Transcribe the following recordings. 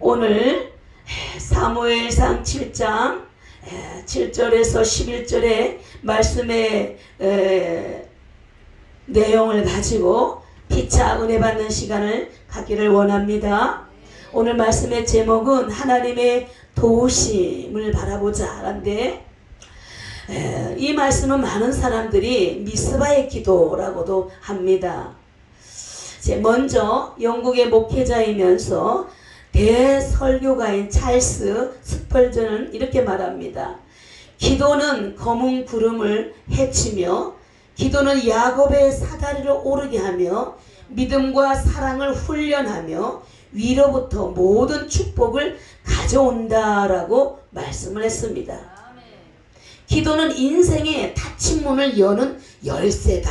오늘 사무엘상 7장 7절에서 11절의 말씀의 내용을 가지고 피차 은혜 받는 시간을 갖기를 원합니다. 오늘 말씀의 제목은 하나님의 도우심을 바라보자 라는데, 이 말씀은 많은 사람들이 미스바의 기도라고도 합니다. 먼저 영국의 목회자이면서 대설교가인 찰스 스펄전은 이렇게 말합니다. 기도는 검은 구름을 헤치며, 기도는 야곱의 사다리로 오르게 하며, 믿음과 사랑을 훈련하며 위로부터 모든 축복을 가져온다라고 말씀을 했습니다. 기도는 인생의 닫힌 문을 여는 열쇠다.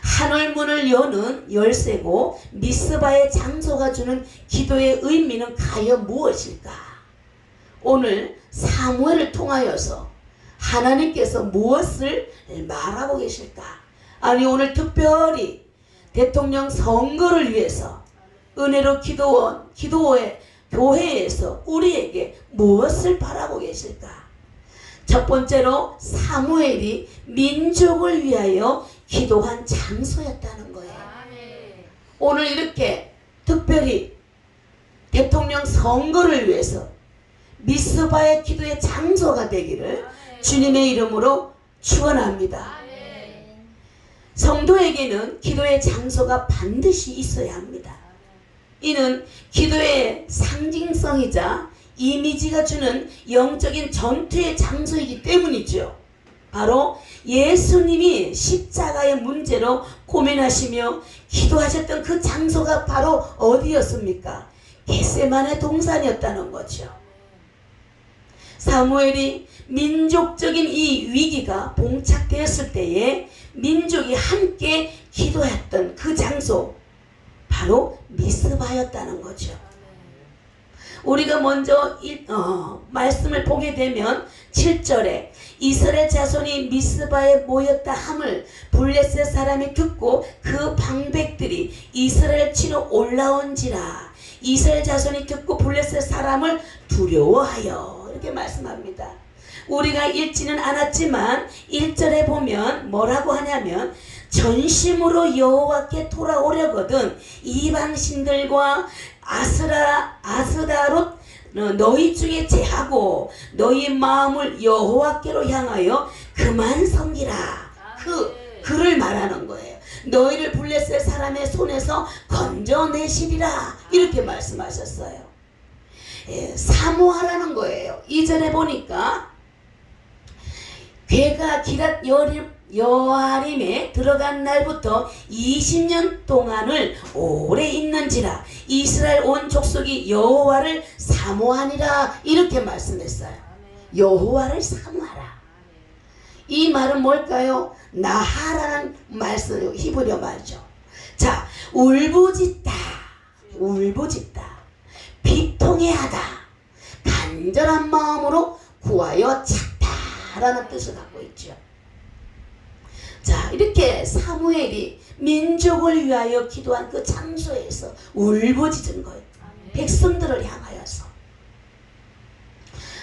하늘문을 여는 열쇠고, 미스바의 장소가 주는 기도의 의미는 과연 무엇일까? 오늘 사무엘을 통하여서 하나님께서 무엇을 말하고 계실까? 아니, 오늘 특별히 대통령 선거를 위해서 은혜로 기도의 교회에서 우리에게 무엇을 바라고 계실까? 첫 번째로 사무엘이 민족을 위하여 기도한 장소였다는 거예요. 오늘 이렇게 특별히 대통령 선거를 위해서 미스바의 기도의 장소가 되기를 주님의 이름으로 축원합니다. 성도에게는 기도의 장소가 반드시 있어야 합니다. 이는 기도의 상징성이자 이미지가 주는 영적인 전투의 장소이기 때문이죠. 바로 예수님이 십자가의 문제로 고민하시며 기도하셨던 그 장소가 바로 어디였습니까? 겟세마네 동산이었다는 거죠. 사무엘이 민족적인 이 위기가 봉착되었을 때에 민족이 함께 기도했던 그 장소, 바로 미스바였다는 거죠. 우리가 먼저 말씀을 보게 되면 7절에 이스라엘 자손이 미스바에 모였다 함을 블레셋 사람이 듣고 그 방백들이 이스라엘 치러 올라온지라. 이스라엘 자손이 듣고 블레셋 사람을 두려워하여, 이렇게 말씀합니다. 우리가 읽지는 않았지만 1절에 보면 뭐라고 하냐면, 전심으로 여호와께 돌아오려거든 이방신들과 아스다롯 너희 중에 제하고 너희 마음을 여호와께로 향하여 그만 섬기라. 그를 말하는 거예요. 너희를 블레셋 사람의 손에서 건져내시리라, 이렇게 말씀하셨어요. 사모하라는 거예요. 2절에 보니까 괴가 기랏 여아림에 들어간 날부터 20년 동안을 오래 있는지라 이스라엘 온 족속이 여호와를 사모하니라, 이렇게 말씀했어요. 여호와를 사모하라. 이 말은 뭘까요? 나하라는 말씀, 히브리어 말이죠. 자, 울부짖다, 비통해하다, 간절한 마음으로 구하여 찾다라는 뜻을 갖고 있죠. 자, 이렇게 사무엘이 민족을 위하여 기도한 그 장소에서 울부짖은 거예요. 백성들을 향하여서.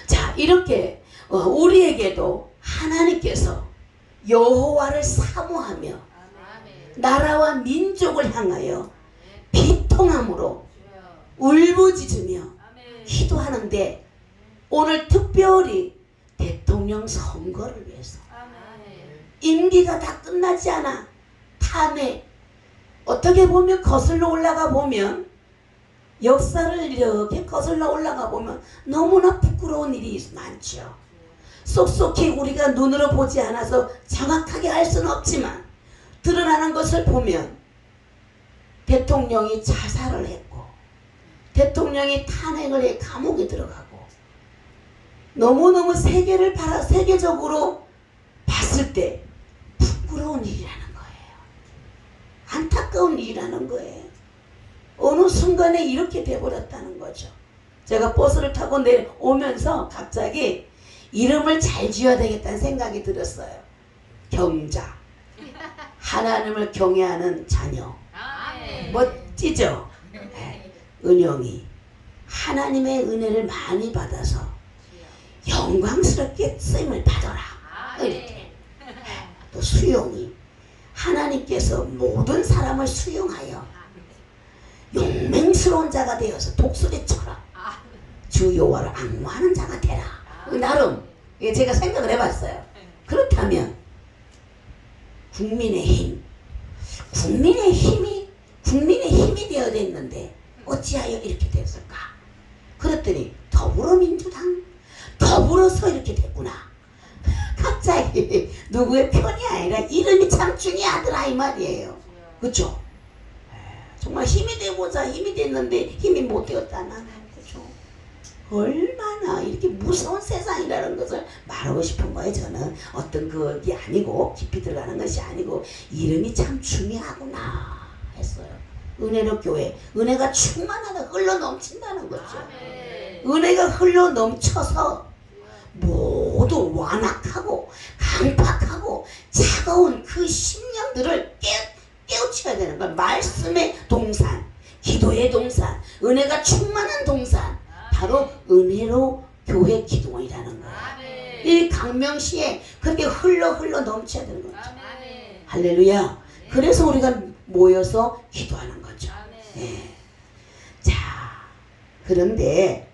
자, 이렇게 우리에게도 하나님께서 여호와를 사모하며 나라와 민족을 향하여 비통함으로 울부짖으며 기도하는데, 오늘 특별히 대통령 선거를 위해서, 임기가 다 끝나지 않아 탄핵, 어떻게 보면 거슬러 올라가 보면, 역사를 이렇게 거슬러 올라가 보면 너무나 부끄러운 일이 많죠. 쏙쏙히 우리가 눈으로 보지 않아서 정확하게 알 수는 없지만, 드러나는 것을 보면 대통령이 자살을 했고, 대통령이 탄핵을 해 감옥에 들어가고, 너무너무 세계적으로 봤을 때 부끄러운 일이라는 거예요. 안타까운 일이라는 거예요. 어느 순간에 이렇게 돼버렸다는 거죠. 제가 버스를 타고 내려오면서 갑자기 이름을 잘 지어야 되겠다는 생각이 들었어요. 경자, 하나님을 경외하는 자녀. 멋지죠? 네. 은영이, 하나님의 은혜를 많이 받아서 영광스럽게 쓰임을 받아라. 이렇게. 또 수용이 하나님께서 모든 사람을 수용하여 용맹스러운 자가 되어서 독수리처럼 주 여호와를 앙모하는 자가 되라. 나름 제가 생각을 해봤어요. 그렇다면 국민의 힘이 되어야 됐는데 어찌하여 이렇게 됐을까? 그랬더니 더불어민주당, 더불어서 이렇게 됐구나. 갑자기 누구의 편이 아니라 이름이 참 중요하더라 이 말이에요. 그렇죠? 정말 힘이 되고자 힘이 됐는데 힘이 못 되었다나. 그렇죠? 얼마나 이렇게 무서운 세상이라는 것을 말하고 싶은 거예요. 저는 어떤 그게 아니고 깊이 들어가는 것이 아니고 이름이 참 중요하구나 했어요. 은혜로 교회, 은혜가 충만하다, 흘러 넘친다는 거죠. 은혜가 흘러 넘쳐서 모두 완악하고 강팍하고 차가운 그 심령들을 깨우쳐야 되는 거야. 말씀의 동산, 기도의 동산, 은혜가 충만한 동산, 바로 은혜로 교회 기도원이라는 거야. 이 강명시에 그렇게 흘러 넘쳐야 되는 거죠. 할렐루야. 그래서 우리가 모여서 기도하는 거죠. 네. 자, 그런데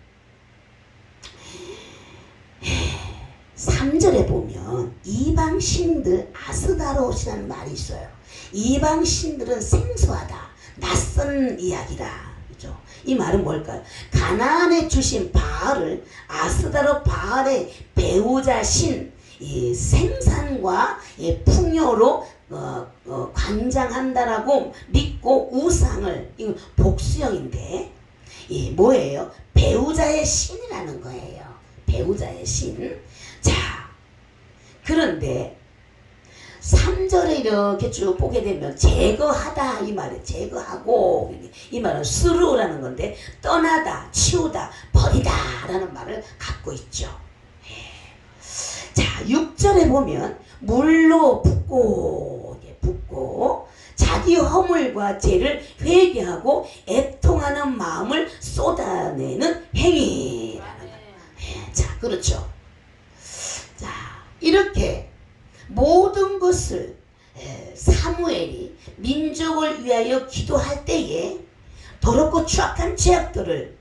3절에 보면 이방신들 아스다롯이라는 말이 있어요. 이방신들은 생소하다, 낯선 이야기다. 그죠? 이 말은 뭘까요? 가나안에 주신 바알을 아스다롯 바알의 배우자 신, 이 생산과 풍요로 관장한다라고 믿고 우상을, 이건 복수형인데 이 뭐예요? 배우자의 신이라는 거예요. 배우자의 신. 자, 그런데 3절에 이렇게 쭉 보게 되면 제거하다 이 말이에요. 제거하고, 이 말은 스루라는 건데 떠나다, 치우다, 버리다 라는 말을 갖고 있죠. 자, 6절에 보면 물로 붓고 자기 허물과 죄를 회개하고 애통하는 마음을 쏟아내는 행위라는 거예요. 자, 그렇죠. 자, 이렇게 모든 것을 사무엘이 민족을 위하여 기도할 때에 더럽고 추악한 죄악들을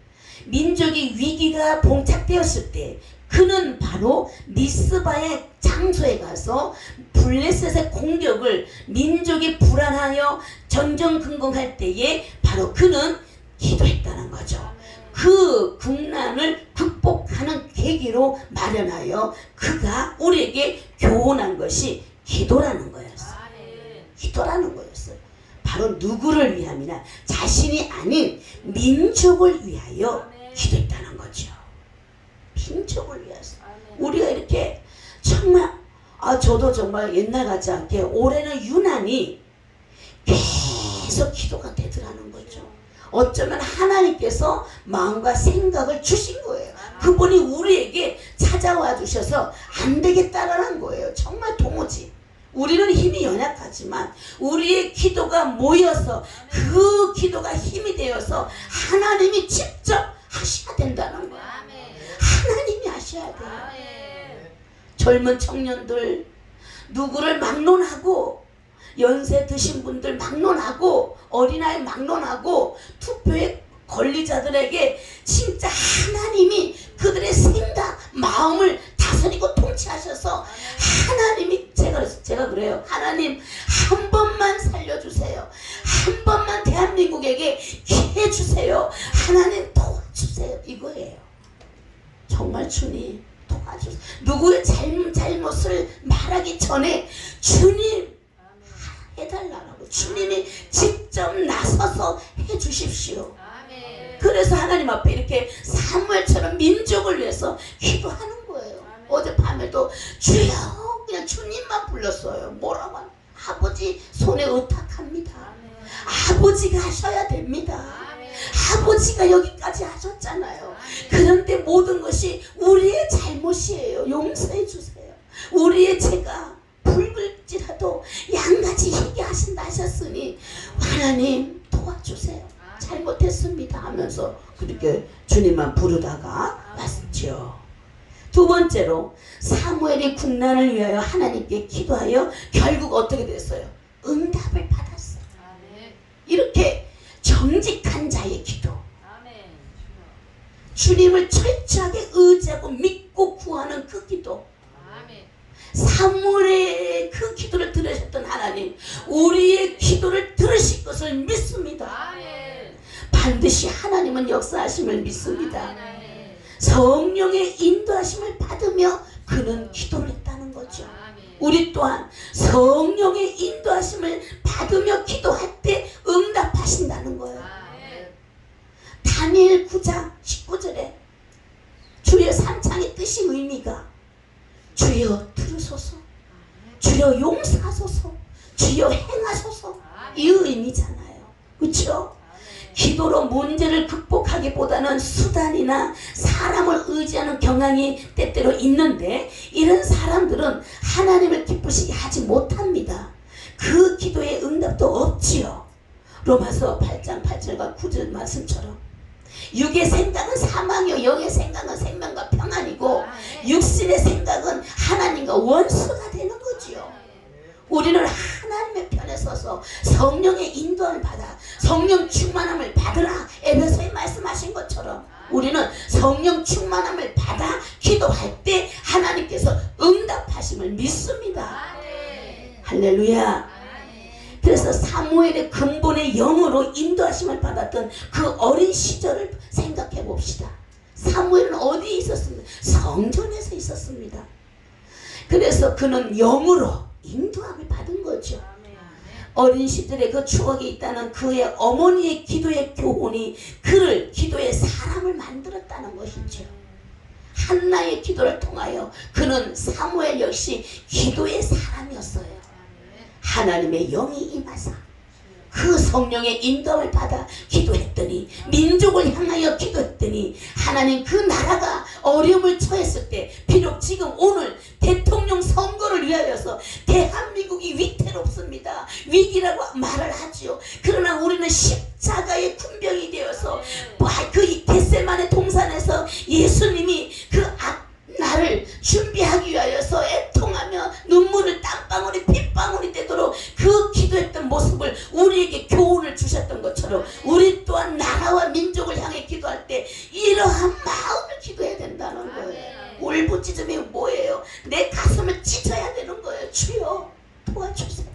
민족이 위기가 봉착되었을 때 그는 바로 미스바의 장소에 가서 블레셋의 공격을 민족이 불안하여 전전긍긍할 때에 바로 그는 기도했다는 거죠. 그 국난을 극복하는 계기로 마련하여 그가 우리에게 교훈한 것이 기도라는 거였어요. 기도라는 거였어요. 바로 누구를 위함이나 자신이 아닌 민족을 위하여 기도했다는 거죠. 민족을 위해서. 우리가 이렇게 정말 저도 정말 옛날 같지 않게 올해는 유난히 계속 기도가 되더라는 거죠. 어쩌면 하나님께서 마음과 생각을 주신 거예요. 그분이 우리에게 찾아와 주셔서 안 되겠다라는 거예요. 정말 도무지. 우리는 힘이 연약하지만 우리의 기도가 모여서 그 기도가 힘이 되어서 하나님이 직접 하셔야 된다는 거예요. 하나님이 하셔야 돼요. 젊은 청년들 누구를 막론하고 연세 드신 분들 막론하고 어린아이 막론하고 투표에 권리자들에게 진짜 하나님이 그들의 생각 마음을 다스리고 통치하셔서 하나님이 제가 그래요. 하나님 한 번만 살려주세요. 한 번만 대한민국에게 기회 주세요. 하나님 도와주세요. 이거예요. 정말 주님 도와주세요. 누구의 잘못을 말하기 전에 주님 해달라고 주님이 직접 나서서 해주십시오. 그래서 하나님 앞에 이렇게 사무엘처럼 민족을 위해서 기도하는 거예요. 어젯밤에도 주여 그냥 주님만 불렀어요. 뭐라고 하면 아버지 손에 의탁합니다. 아버지가 하셔야 됩니다. 아버지가 여기까지 하셨잖아요. 그런데 모든 것이 우리의 잘못이에요. 용서해 주세요. 우리의 죄가 붉을지라도 양같이 희게 하신다 하셨으니 하나님 도와주세요. 잘못했습니다 하면서 그렇게 주님만 부르다가 왔죠. 두 번째로 사무엘이 국난을 위하여 하나님께 기도하여 결국 어떻게 됐어요? 응답을 받았어요. 이렇게 정직한 자의 기도, 주님을 철저하게 의지하고 믿고 구하는 그 기도, 사무엘의 그 기도를 들으셨던 하나님, 우리의 기도를 들으실 것을 믿습니다. 반드시 하나님은 역사하심을 믿습니다. 성령의 인도하심을 받으며 그는 기도를 했다는 거죠. 우리 또한 성령의 인도하심을 받으며 기도할 때 응답하신다는 거예요. 다니엘 9장 19절에 주의 삼창의 뜻이 의미가 주여 들으소서, 주여 용서하소서, 주여 행하소서, 이 의미잖아요. 그렇죠? 기도로 문제를 극복하기보다는 수단이나 사람을 의지하는 경향이 때때로 있는데, 이런 사람들은 하나님을 기쁘시게 하지 못합니다. 그 기도의 응답도 없지요. 로마서 8장 8절과 9절 말씀처럼 육의 생각은 사망이요 영의 생각은 생명과 평안이고 육신의 생각은 하나님과 원수가 되는 거지요. 우리는 하나님의 편에 서서 성령의 인도함을 받아 성령 충만함을 받으라, 에베소에 말씀하신 것처럼 우리는 성령 충만함을 받아 기도할 때 하나님께서 응답하심을 믿습니다. 할렐루야. 그래서 사무엘의 근본의 영으로 인도하심을 받았던 그 어린 시절을 생각해 봅시다. 사무엘은 어디에 있었습니까? 성전에서 있었습니다. 그래서 그는 영으로 인도함을 받은 거죠. 어린 시절에 그 추억이 있다는 그의 어머니의 기도의 교훈이 그를 기도의 사람을 만들었다는 것이죠. 한나의 기도를 통하여 그는 사무엘 역시 기도의 사람이었어요. 하나님의 영이 임하사 그 성령의 인도함을 받아 기도했더니, 민족을 향하여 기도했더니 하나님 그 나라가 어려움을 처했을 때, 비록 지금 오늘 대통령 선거를 위하여서 대한민국이 위태롭습니다. 위기라고 말을 하지요. 그러나 우리는 십자가의 군병이 되어서 그 겟세마네 동산에서 예수님이 그 나를 준비하기 위하여서 애통하며 눈물을 땀방울이 핏방울이 되도록 그 기도했던 모습을 우리에게 교훈을 주셨던 것처럼 우리 또한 나라와 민족을 향해 기도할 때 이러한 마음을 기도해야 된다는 거예요. 울부짖음이 뭐예요? 내 가슴을 찢어야 되는 거예요. 주여 도와주세요.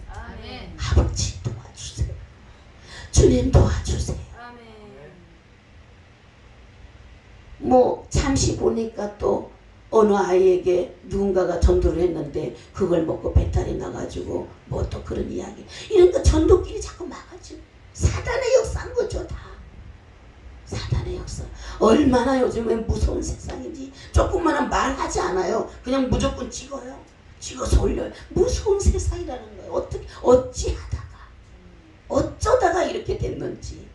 아버지 도와주세요. 주님 도와주세요. 뭐 잠시 보니까 또 어느 아이에게 누군가가 전도를 했는데 그걸 먹고 배탈이 나가지고 뭐 또 그런 이야기, 이런 거 전도끼리 자꾸 막아지고 사단의 역사인 거죠. 다 사단의 역사. 얼마나 요즘에 무서운 세상인지. 조금만 말하지 않아요. 그냥 무조건 찍어요. 찍어서 올려요. 무서운 세상이라는 거예요. 어쩌다가 이렇게 됐는지.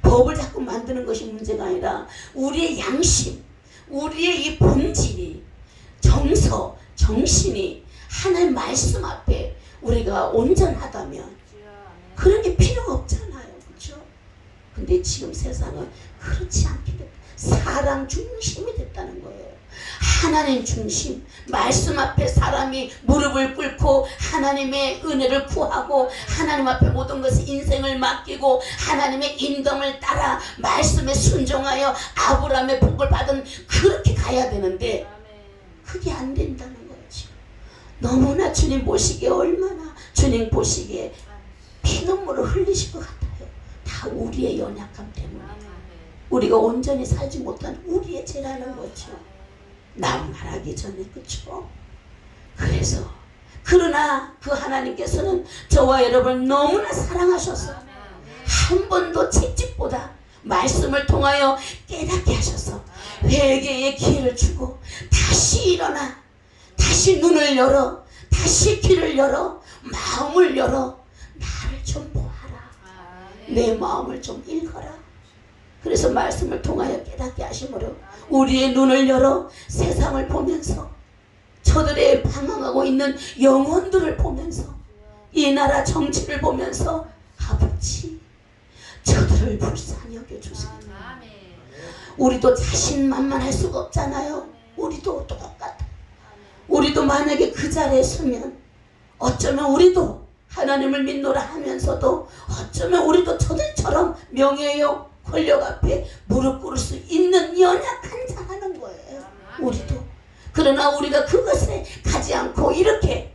법을 자꾸 만드는 것이 문제가 아니라 우리의 양심, 우리의 이 본질이, 정서, 정신이 하나님 말씀 앞에 우리가 온전하다면 그런 게 필요가 없잖아요. 그렇죠? 근데 지금 세상은 그렇지 않게 됐다. 사람 중심이 됐다는 거예요. 하나님 중심, 말씀 앞에 사람이 무릎을 꿇고 하나님의 은혜를 구하고 하나님 앞에 모든 것을 인생을 맡기고 하나님의 인도를 따라 말씀에 순종하여 아브라함의 복을 받은, 그렇게 가야 되는데 그게 안 된다는 거지. 너무나 주님 보시기에, 얼마나 주님 보시기에 피눈물을 흘리실 것 같아요. 다 우리의 연약함 때문에, 우리가 온전히 살지 못한 우리의 죄라는 거죠. 남 말하기 전에. 그렇죠? 그래서 그러나 그 하나님께서는 저와 여러분을 너무나 사랑하셔서 한 번도 채찍보다 말씀을 통하여 깨닫게 하셔서 회개의 기회를 주고 다시 일어나, 다시 눈을 열어, 다시 귀를 열어, 마음을 열어 나를 좀 보아라, 내 마음을 좀 읽어라. 그래서 말씀을 통하여 깨닫게 하심으로 우리의 눈을 열어 세상을 보면서, 저들의 방황하고 있는 영혼들을 보면서, 이 나라 정치를 보면서 아버지 저들을 불쌍히 여겨주세요. 우리도 자신만만할 수가 없잖아요. 우리도 똑같아. 우리도 만약에 그 자리에 서면 어쩌면 우리도 하나님을 믿노라 하면서도 어쩌면 우리도 저들처럼 명예요 권력 앞에 무릎 꿇을 수 있는 연약한 자라는 거예요. 우리도. 그러나 우리가 그것에 가지 않고 이렇게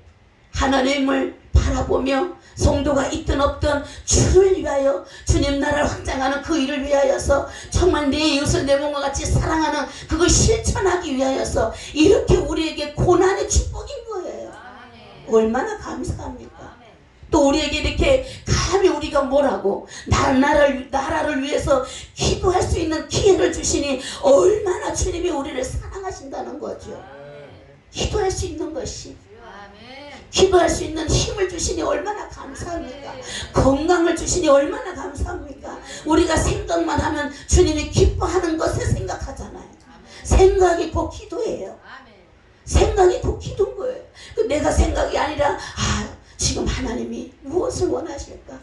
하나님을 바라보며 성도가 있든 없든 주를 위하여 주님 나라를 확장하는 그 일을 위하여서 정말 내 이웃을 내 몸과 같이 사랑하는 그걸 실천하기 위하여서 이렇게 우리에게 고난의 축복인 거예요. 얼마나 감사합니까? 또 우리에게 이렇게 감히 우리가 뭐라고 나라를 위해서 기도할 수 있는 기회를 주시니 얼마나 주님이 우리를 사랑하신다는 거죠. 기도할 수 있는 것이, 기도할 수 있는 힘을 주시니 얼마나 감사합니까? 건강을 주시니 얼마나 감사합니까? 우리가 생각만 하면 주님이 기뻐하는 것을 생각하잖아요. 생각이 곧 기도예요. 생각이 곧 기도인 거예요. 내가 생각이 아니라 지금 하나님이 무엇을 원하실까?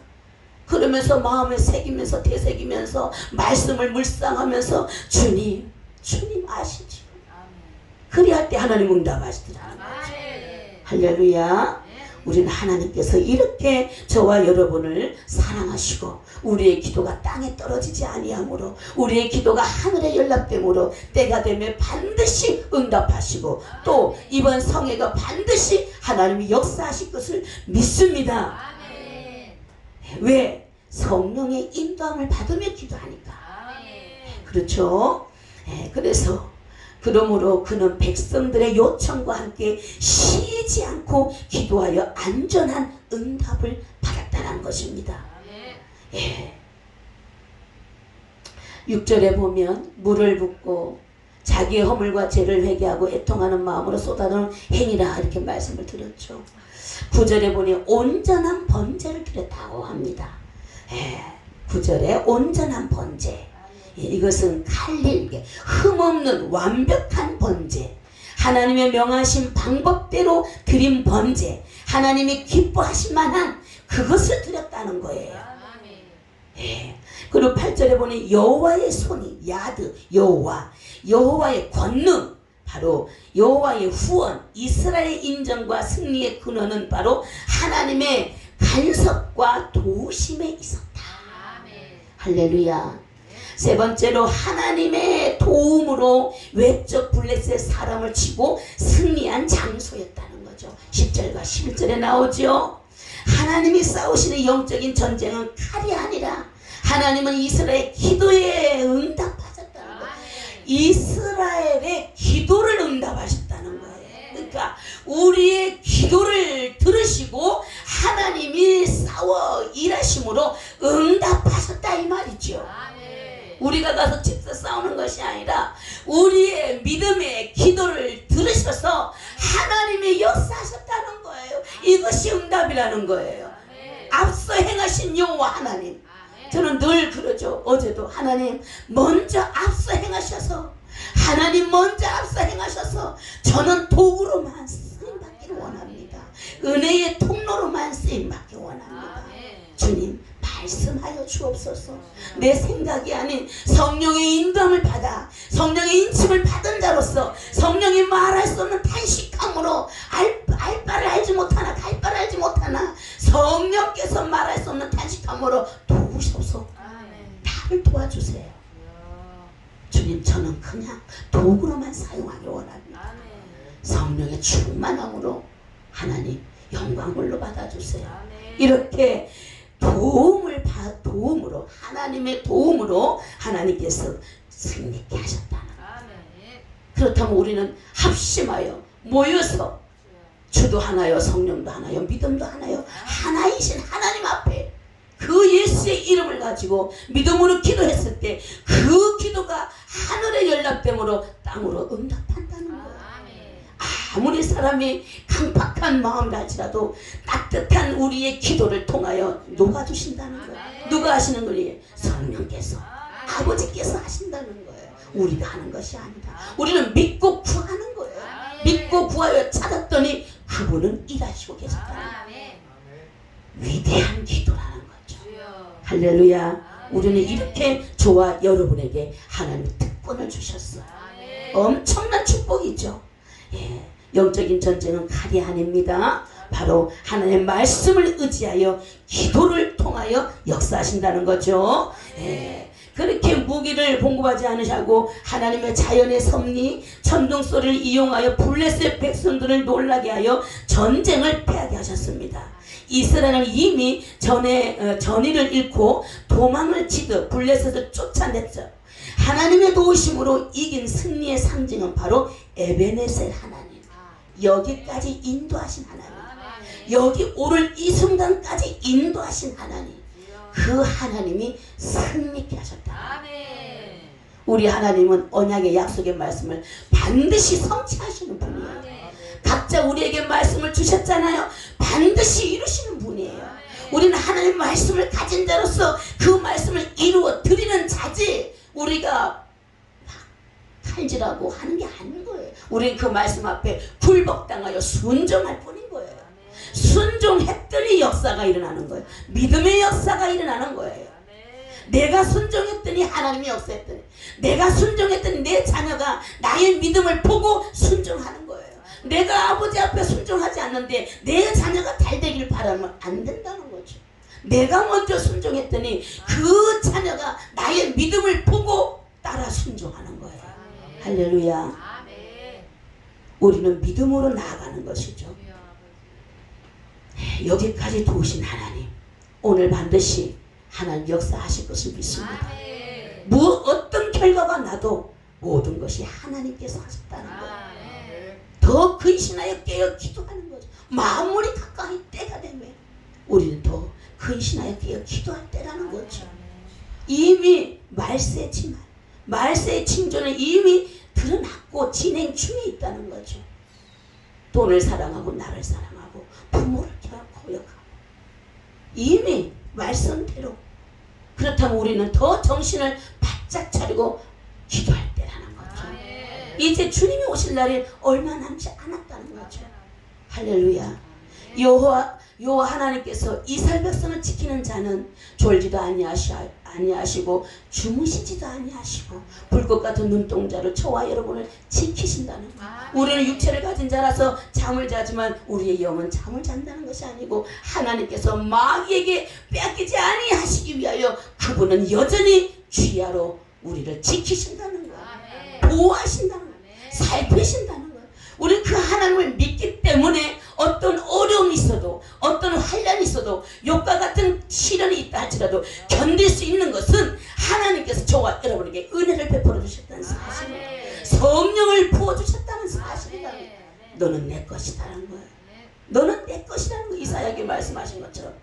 그러면서 마음에 새기면서 되새기면서 말씀을 묵상하면서 주님 아시죠? 그리할 때 하나님 응답하시더라고요. 할렐루야. 우리는 하나님께서 이렇게 저와 여러분을 사랑하시고 우리의 기도가 땅에 떨어지지 아니하므로 우리의 기도가 하늘에 연락되므로 때가 되면 반드시 응답하시고 또 이번 성회가 반드시 하나님이 역사하실 것을 믿습니다. 왜? 성령의 인도함을 받으며 기도하니까. 그렇죠? 그래서 그러므로 그는 백성들의 요청과 함께 쉬지 않고 기도하여 안전한 응답을 받았다는 것입니다. 6절에 보면 물을 붓고 자기의 허물과 죄를 회개하고 애통하는 마음으로 쏟아놓은 행위라 이렇게 말씀을 드렸죠. 9절에 보니 온전한 번제를 드렸다고 합니다. 9절에 온전한 번제. 이것은 칼릴게 흠없는 완벽한 번제, 하나님의 명하신 방법대로 드린 번제, 하나님이 기뻐하실 만한 그것을 드렸다는 거예요. 그리고 8절에 보니 여호와의 손이 야드, 여호와의 권능, 바로 여호와의 후원, 이스라엘의 인정과 승리의 근원은 바로 하나님의 간섭과 도우심에 있었다. 할렐루야. 세 번째로 하나님의 도움으로 외적 블레셋 사람을 치고 승리한 장소였다는 거죠. 10절과 11절에 나오죠. 하나님이 싸우시는 영적인 전쟁은 칼이 아니라 하나님은 이스라엘의 기도에 응답하셨다는 거예요. 이스라엘의 기도를 응답하셨다는 거예요. 그러니까 우리의 기도를 들으시고 하나님이 싸워 일하심으로 응답하셨다 이 말이죠. 우리가 가서 직접 싸우는 것이 아니라 우리의 믿음의 기도를 들으셔서 하나님이 역사하셨다는 거예요. 이것이 응답이라는 거예요. 앞서 행하신 여호와 하나님. 저는 늘 그러죠. 어제도 하나님 먼저 앞서 행하셔서, 하나님 먼저 앞서 행하셔서 저는 도구로만 쓰임받기를 원합니다. 은혜의 통로로만 쓰임받기 원합니다. 주님 말씀하여 주옵소서. 내 생각이 아닌 성령의 인도함을 받아 성령의 인침을 받은 자로서 성령이 말할 수 없는 탄식함으로 알 바를 알지 못하나 갈 바를 알지 못하나 성령께서 말할 수 없는 탄식함으로 도우셔서 나를 도와주세요. 주님 저는 그냥 도구로만 사용하기 원합니다. 성령의 충만함으로 하나님 영광물로 받아주세요. 이렇게 도움으로 하나님의 도움으로 하나님께서 승리케 하셨다는 거예요. 그렇다면 우리는 합심하여 모여서 주도 하나요, 성령도 하나요, 믿음도 하나요, 하나이신 하나님 앞에 그 예수의 이름을 가지고 믿음으로 기도했을 때 그 기도가 하늘에 연락되므로 땅으로 응답한다는 거예요. 아무리 사람이 강팍한 마음을 할지라도 따뜻한 우리의 기도를 통하여 녹아주신다는 거예요. 누가 하시는 거예요? 성령께서, 아버지께서 하신다는 거예요. 우리가 하는 것이 아니다. 우리는 믿고 구하는 거예요. 믿고 구하여 찾았더니 그분은 일하시고 계셨다는 거예요. 위대한 기도라는 거죠. 할렐루야. 우리는 이렇게 저와 여러분에게 하나님의 특권을 주셨어요. 엄청난 축복이죠. 예, 영적인 전쟁은 칼이 아닙니다. 바로 하나님의 말씀을 의지하여 기도를 통하여 역사하신다는 거죠. 예, 그렇게 무기를 공급하지 않으시고 하나님의 자연의 섭리, 천둥 소리를 이용하여 블레셋 백성들을 놀라게 하여 전쟁을 패하게 하셨습니다. 이스라엘은 이미 전의를 잃고 도망을 치듯 블레셋을 쫓아냈죠. 하나님의 도우심으로 이긴 승리의 상징은 바로 에베네셀 하나님. 여기까지 인도하신 하나님. 여기 오를 이 순간까지 인도하신 하나님. 그 하나님이 승리케 하셨다. 우리 하나님은 언약의 약속의 말씀을 반드시 성취하시는 분이에요. 각자 우리에게 말씀을 주셨잖아요. 반드시 이루시는 분이에요. 우리는 하나님의 말씀을 가진 자로서 그 말씀을 이루어 드리는 자지, 우리가 칼질하고 하는 게 아닌 거예요. 우리는 그 말씀 앞에 굴복당하여 순종할 뿐인 거예요. 순종했더니 역사가 일어나는 거예요. 믿음의 역사가 일어나는 거예요. 내가 순종했더니 하나님이 역사했더니, 내가 순종했더니 내 자녀가 나의 믿음을 보고 순종하는 거예요. 내가 아버지 앞에 순종하지 않는데 내 자녀가 잘 되기를 바라면 안 된다는 거죠. 내가 먼저 순종했더니 그 자녀가 나의 믿음을 보고 따라 순종하는 거예요. 할렐루야. 우리는 믿음으로 나아가는 것이죠. 여기까지 도우신 하나님, 오늘 반드시 하나님 역사하실 것을 믿습니다. 어떤 결과가 나도 모든 것이 하나님께서 하셨다는 거예요. 더 근신하여 깨어 기도하는 거죠. 마무리 가까이 때가 되면 우리는 더 근신하여 깨어 기도할 때라는 거죠. 이미 말세의 징조는 이미 드러났고 진행 중에 있다는 거죠. 돈을 사랑하고 나를 사랑하고 부모를 거역하고 이미 말씀대로. 그렇다면 우리는 더 정신을 바짝 차리고 기도할 때라는 거죠. 이제 주님이 오실 날이 얼마 남지 않았다는 거죠. 할렐루야. 여호와 하나님께서 이스라엘 백성을 지키는 자는 졸지도 아니하시고 주무시지도 아니하시고 불꽃 같은 눈동자로 저와 여러분을 지키신다는 거예요. 우리는 육체를 가진 자라서 잠을 자지만 우리의 영은 잠을 잔다는 것이 아니고 하나님께서 마귀에게 빼앗기지 아니하시기 위하여 그분은 여전히 주야로 우리를 지키신다는 거예요. 보호하신다는 거예요. 살피신다는 거예요. 우리는 그 하나님을 믿기 때문에 어떤 어려움이 있어도, 어떤 환난이 있어도, 욕과 같은 시련이 있다 할지라도 견딜 수 있는 것은 하나님께서 저와 여러분에게 은혜를 베풀어 주셨다는 사실이에요. 성령을 부어주셨다는 사실이다. 너는 내 것이다라는 거예요. 너는 내 것이라는 거. 이사야에게 말씀하신 것처럼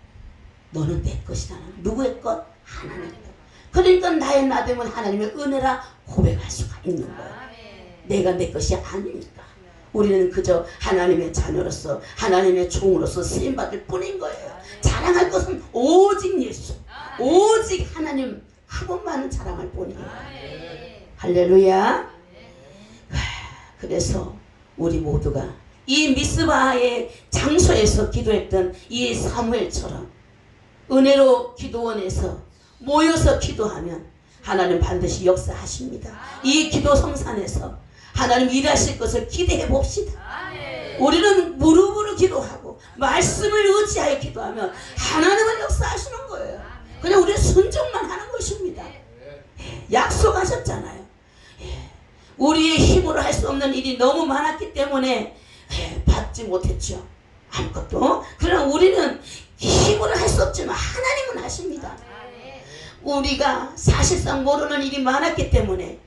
너는 내 것이다라는 거. 누구의 것? 하나님의 것. 그러니까 나의 나됨은 하나님의 은혜라 고백할 수가 있는 거예요. 내가 내 것이 아니니까. 우리는 그저 하나님의 자녀로서 하나님의 종으로서 쓰임받을 뿐인 거예요. 자랑할 것은 오직 예수, 오직 하나님 그분만 자랑할 뿐이에요. 할렐루야. 그래서 우리 모두가 이 미스바의 장소에서 기도했던 이 사무엘처럼 은혜로 기도원에서 모여서 기도하면 하나님 반드시 역사하십니다. 이 기도 성산에서 하나님 일하실 것을 기대해 봅시다. 우리는 무릎으로 기도하고 말씀을 의지하여 기도하면 하나님은 역사하시는 거예요. 그냥 우리는 순종만 하는 것입니다. 약속하셨잖아요. 우리의 힘으로 할 수 없는 일이 너무 많았기 때문에 받지 못했죠. 아무것도. 그러나 우리는 힘으로 할 수 없지만 하나님은 하십니다. 우리가 사실상 모르는 일이 많았기 때문에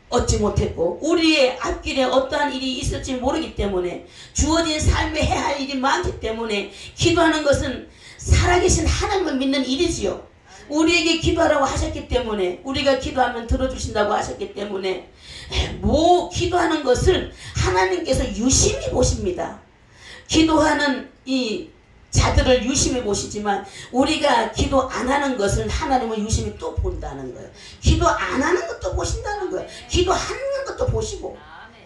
얻지 못했고 우리의 앞길에 어떠한 일이 있을지 모르기 때문에 주어진 삶에 해야 할 일이 많기 때문에 기도하는 것은 살아계신 하나님을 믿는 일이지요. 우리에게 기도하라고 하셨기 때문에 우리가 기도하면 들어주신다고 하셨기 때문에 기도하는 것을 하나님께서 유심히 보십니다. 기도하는 이 자들을 유심히 보시지만 우리가 기도 안 하는 것을 하나님은 유심히 또 본다는 거예요. 기도 안 하는 것도 보신다는 거예요. 기도하는 것도 보시고.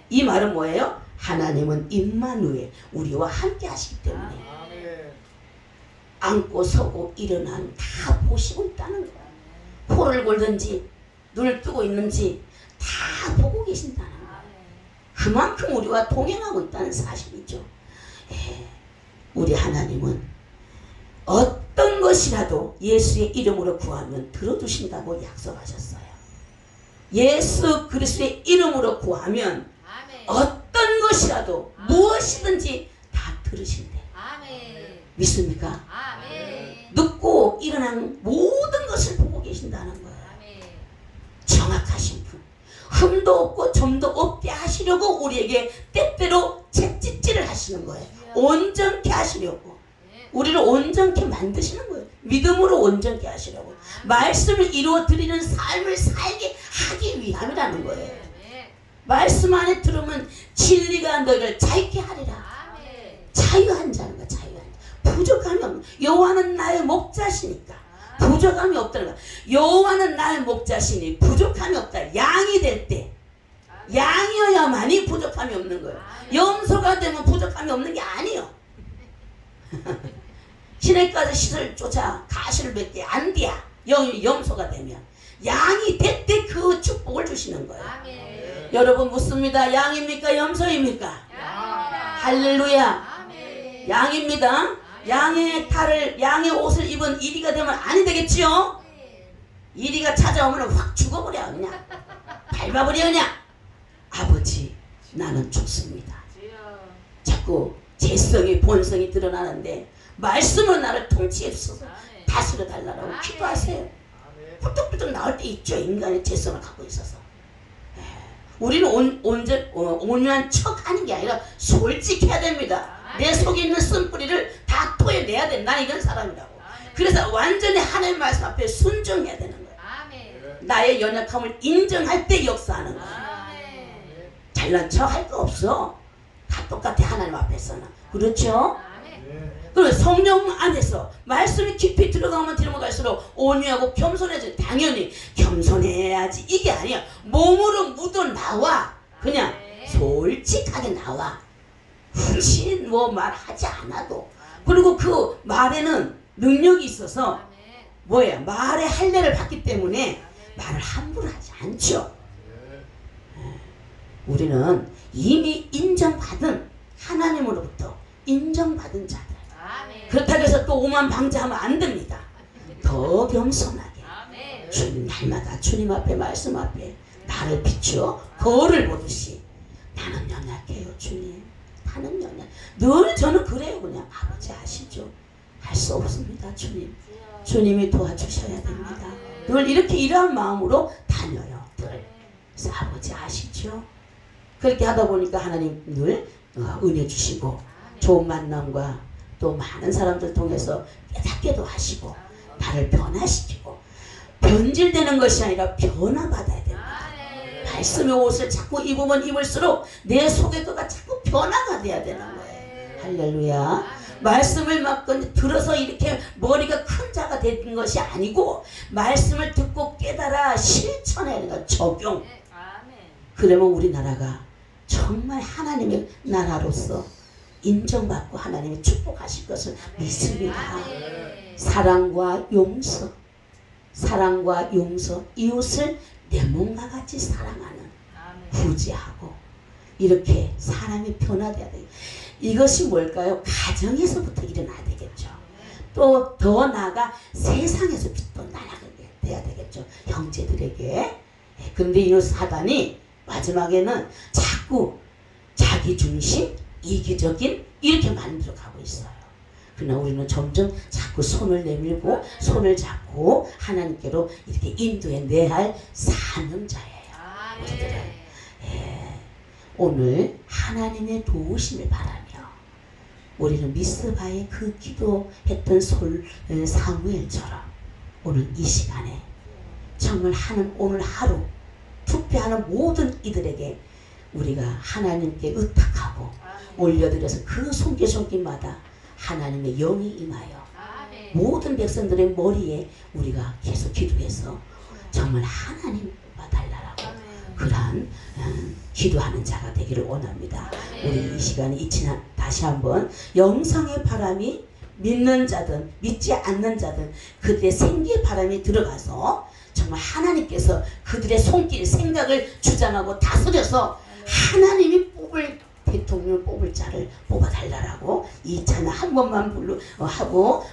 이 말은 뭐예요? 하나님은 임마누엘 우리와 함께 하시기 때문에 앉고 서고 일어나는 다 보시고 있다는 거예요. 포를 골든지 눈을 뜨고 있는지 다 보고 계신다는 거예요. 그만큼 우리와 동행하고 있다는 사실이죠. 예, 우리 하나님은 어떤 것이라도 예수의 이름으로 구하면 들어주신다고 약속하셨어요. 예수 그리스도의 이름으로 구하면 어떤 것이라도 무엇이든지 다 들으신대. 믿습니까? 눕고 일어난 모든 것을 보고 계신다는 거예요. 정확하신 분. 흠도 없고 점도 없게 하시려고 우리에게 때때로 채찍질을 하시는 거예요. 온전케 하시려고. 우리를 온전케 만드시는 거예요. 믿음으로 온전케 하시려고. 말씀을 이루어 드리는 삶을 살게 하기 위함이라는 거예요. 말씀 안에 들으면 진리가 너희를 자유케 하리라. 자유한 자는 거야. 자유한 자. 부족함이 없는. 여호와는 나의 목자시니까 부족함이 없다는 거야. 여호와는 나의 목자시니 부족함이 없다. 양이 될 때 양이어야만이 부족함이 없는 거예요. 염소가 되면 부족함이 없는 게 아니에요. 시내가서 시설 쫓아 가시를 맺게 안 돼야 염소가 되면 양이 될 때 그 축복을 주시는 거예요. 여러분 묻습니다. 양입니까? 염소입니까? 할렐루야. 양입니다. 양의 옷을 입은 이리가 되면 아니 되겠지요? 이리가 찾아오면 확 죽어버려. 그냥 밟아버려. 그냥 아버지 나는 죽습니다. 자꾸 재성이 본성이 드러나는데 말씀으로 나를 통치해 주소서 다스려 달라고 기도하세요. 훌쩍훌쩍 나올 때 있죠. 인간의 재성을 갖고 있어서. 우리는 온유한 척 하는 게 아니라 솔직해야 됩니다. 내 속에 있는 쓴뿌리를 다 토해내야 돼. 난 이런 사람이라고. 그래서 완전히 하나님 말씀 앞에 순종해야 되는 거예요. 나의 연약함을 인정할 때 역사하는 거예요. 잘난 척 할 거 없어. 다 똑같아. 하나님 앞에서는. 그렇죠? 그리고 성령 안에서 말씀이 깊이 들어가면 들어갈수록 온유하고 겸손해져. 당연히 겸손해야지. 이게 아니야. 몸으로 묻어나와. 그냥 솔직하게 나와. 굳이 뭐 말하지 않아도. 그리고 그 말에는 능력이 있어서 뭐야 말의 할례를 받기 때문에 말을 함부로 하지 않죠. 우리는 이미 인정받은 하나님으로부터 인정받은 자들. 그렇다고 해서 또 오만방자하면 안 됩니다. 더 겸손하게 주님 날마다 주님 앞에 말씀 앞에 나를 비추어 거울을 보듯이 나는 연약해요 주님. 나는 연약. 늘 저는 그래요. 그냥 아버지 아시죠? 할 수 없습니다 주님. 주님이 도와주셔야 됩니다. 늘 이렇게 이러한 마음으로 다녀요. 늘. 그래서 아버지 아시죠? 그렇게 하다 보니까 하나님 늘 은혜 주시고 좋은 만남과 또 많은 사람들 통해서 깨닫게도 하시고 나를 변화시키고 변질되는 것이 아니라 변화받아야 됩니다. 말씀의 옷을 자꾸 입으면 입을수록 내 속의 거가 자꾸 변화가 돼야 되는 거예요. 할렐루야. 말씀을 막 들어서 이렇게 머리가 큰 자가 되는 것이 아니고 말씀을 듣고 깨달아 실천해야 되는 거예요. 적용. 그러면 우리나라가 정말 하나님의 나라로서 인정받고 하나님이 축복하실 것을 믿습니다. 사랑과 용서, 사랑과 용서, 이웃을 내 몸과 같이 사랑하는, 구제하고 이렇게 사람이 변화돼야 돼요. 이것이 뭘까요? 가정에서부터 일어나야 되겠죠. 또 더 나아가 세상에서 빛도 나게 돼야 되겠죠. 형제들에게. 그런데 이 사단이 마지막에는 자꾸 자기 중심, 이기적인 이렇게 만들어 가고 있어요. 그러나 우리는 점점 자꾸 손을 내밀고 손을 잡고 하나님께로 이렇게 인도해 내야 할 사명자예요. 우리들은. 오늘 하나님의 도우심을 바라며 우리는 미스바에 그 기도했던 사무엘처럼 오늘 이 시간에 정말 오늘 하루 투표하는 모든 이들에게 우리가 하나님께 의탁하고 올려드려서 그 손길마다 하나님의 영이 임하여 모든 백성들의 머리에 우리가 계속 기도해서 정말 하나님 봐달라고 그러한 기도하는 자가 되기를 원합니다. 우리 이 시간에 다시 한번 영성의 바람이 믿는 자든 믿지 않는 자든 그때 생기의 바람이 들어가서 정말 하나님께서 그들의 손길 생각을 주장하고 다스려서 하나님이 뽑을 대통령을 뽑을 자를 뽑아달라고 이 찬양 한 번만 하고